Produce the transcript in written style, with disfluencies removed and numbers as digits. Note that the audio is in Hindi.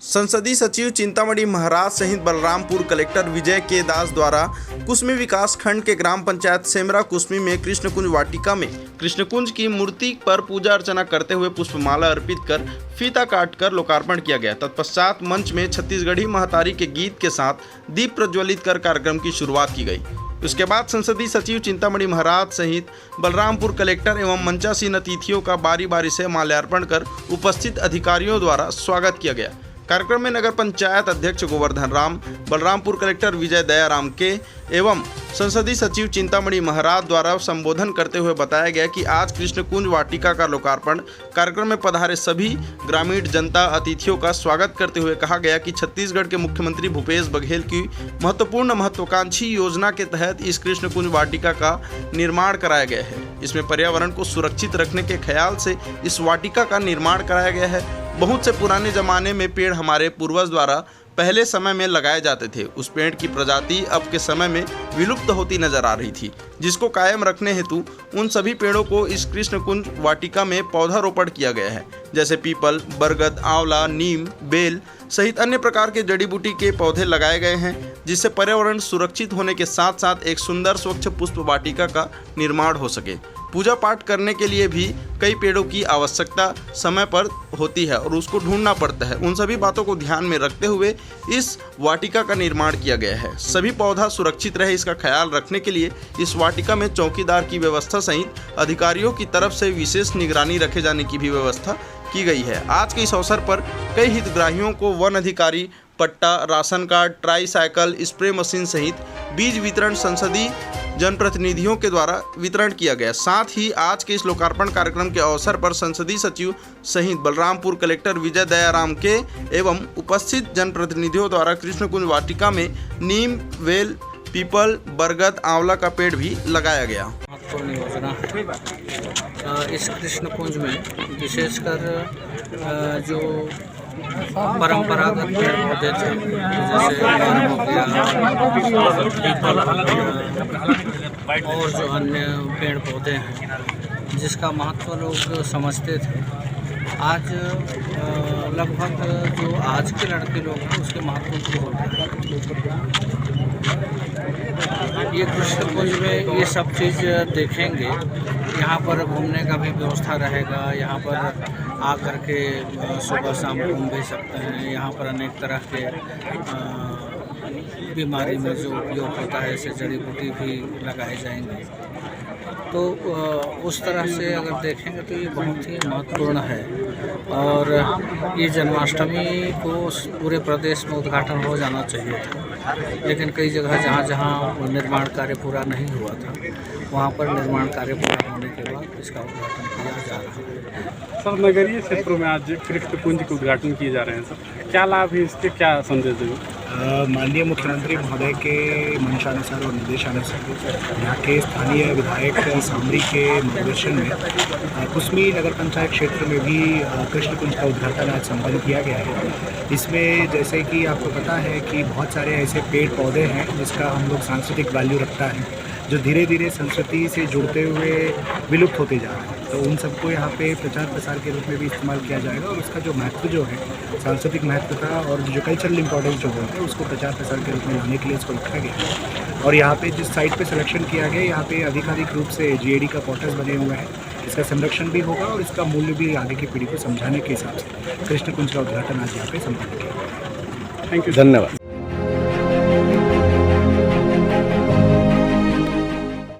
संसदीय सचिव चिंतामणि महाराज सहित बलरामपुर कलेक्टर विजय के दास द्वारा कुसमी विकास खंड के ग्राम पंचायत सेमरा कुसमी में कृष्णकुंज वाटिका में कृष्णकुंज की मूर्ति पर पूजा अर्चना करते हुए पुष्पमाला अर्पित कर फीता काटकर लोकार्पण किया गया। तत्पश्चात मंच में छत्तीसगढ़ी महतारी के गीत के साथ दीप प्रज्वलित कर कार्यक्रम की शुरुआत की गई। उसके बाद संसदीय सचिव चिंतामणि महाराज सहित बलरामपुर कलेक्टर एवं मंचासीन अतिथियों का बारी बारी से माल्यार्पण कर उपस्थित अधिकारियों द्वारा स्वागत किया गया। कार्यक्रम में नगर पंचायत अध्यक्ष गोवर्धन राम, बलरामपुर कलेक्टर विजय दयाराम के एवं संसदीय सचिव चिंतामणि महाराज द्वारा संबोधन करते हुए बताया गया कि आज कृष्णकुंज वाटिका का लोकार्पण कार्यक्रम में पधारे सभी ग्रामीण जनता अतिथियों का स्वागत करते हुए कहा गया कि छत्तीसगढ़ के मुख्यमंत्री भूपेश बघेल की महत्वकांक्षी योजना के तहत इस कृष्णकुंज वाटिका का निर्माण कराया गया है। इसमें पर्यावरण को सुरक्षित रखने के ख्याल से इस वाटिका का निर्माण कराया गया है। बहुत से पुराने जमाने में पेड़ हमारे पूर्वज द्वारा पहले समय में लगाए जाते थे। उस पेड़ की प्रजाति अब के समय में विलुप्त होती नजर आ रही थी, जिसको कायम रखने हेतु उन सभी पेड़ों को इस कृष्णकुंज वाटिका में पौधारोपण किया गया है। जैसे पीपल, बरगद, आंवला, नीम, बेल सहित अन्य प्रकार के जड़ी बूटी के पौधे लगाए गए हैं, जिससे पर्यावरण सुरक्षित होने के साथ साथ एक सुंदर स्वच्छ पुष्प वाटिका का निर्माण हो सके। पूजा पाठ करने के लिए भी कई पेड़ों की आवश्यकता समय पर होती है और उसको ढूंढना पड़ता है। उन सभी बातों को ध्यान में रखते हुए इस वाटिका का निर्माण किया गया है। सभी पौधा सुरक्षित रहे, इसका ख्याल रखने के लिए इस वाटिका में चौकीदार की व्यवस्था सहित अधिकारियों की तरफ से विशेष निगरानी रखे जाने की भी व्यवस्था की गई है। आज के इस अवसर पर कई हितग्राहियों को वन अधिकारी, पट्टा, ration card, tricycle, spray machine सहित बीज वितरण संसदीय जनप्रतिनिधियों के द्वारा वितरण किया गया। साथ ही आज के इस लोकार्पण कार्यक्रम के अवसर पर संसदीय सचिव सहित बलरामपुर कलेक्टर विजय दयाराम के एवं उपस्थित जनप्रतिनिधियों द्वारा कृष्णकुंज वाटिका में नीम, वेल, पीपल, बरगद, आंवला का पेड़ भी लगाया गया। महत्वपूर्ण योजना इस कृष्णकुंज में विशेषकर जो परंपरागत पेड़ पौधे थे, जैसे नीम हो गया, पीपल हो गया और जो अन्य पेड़ पौधे हैं जिसका महत्व लोग समझते थे, आज लगभग जो आज के लड़के लोग हैं उसके महत्व को भूल रहे। ये कृष्णकुंज में ये सब चीज़ देखेंगे। यहाँ पर घूमने का भी व्यवस्था रहेगा। यहाँ पर आकर के सुबह शाम घूम भी सकते हैं। यहाँ पर अनेक तरह के बीमारी में जो उपयोग होता है ऐसे जड़ी बूटी भी लगाए जाएंगे। तो उस तरह से अगर देखेंगे तो ये बहुत ही महत्वपूर्ण है। और ये जन्माष्टमी को पूरे प्रदेश में उद्घाटन हो जाना चाहिए था, लेकिन कई जगह जहाँ निर्माण कार्य पूरा नहीं हुआ था वहाँ पर निर्माण कार्य पूरा होने के बाद इसका उद्घाटन किया जा रहा है। सर, नगरीय क्षेत्रों में आज कृष्णकुंज के उद्घाटन किए जा रहे हैं। सर, क्या लाभ है इसके, क्या संदेश देंगे? माननीय मुख्यमंत्री महोदय के मंशानुसार और निर्देशानुसार यहाँ के स्थानीय विधायक सामरी के मार्गदर्शन में कुसमी नगर पंचायत क्षेत्र में भी कृष्णकुंज का उद्घाटन आज संपन्न किया गया है। इसमें जैसे कि आपको पता है कि बहुत सारे ऐसे पेड़ पौधे हैं जिसका हम लोग सांस्कृतिक वैल्यू रखता है, जो धीरे धीरे संस्कृति से जुड़ते हुए विलुप्त होते जा रहे हैं। तो उन सबको यहाँ पे प्रचार प्रसार के रूप में भी इस्तेमाल किया जाएगा और उसका जो महत्व जो है, सांस्कृतिक महत्व का और जो कल्चरल इंपॉर्टेंस जो है उसको प्रचार प्रसार के रूप में लाने के लिए इसको रखा गया। और यहाँ पे जिस साइट पे सिलेक्शन किया गया, यहाँ पे आधिकारिक रूप से GAD का क्वार्टर्स बने हुए हैं। इसका संरक्षण भी होगा और इसका मूल्य भी आगे की पीढ़ी को समझाने के हिसाब से कृष्णकुंज का उद्घाटन आज यहाँ पे संपन्न किया। थैंक यू, धन्यवाद।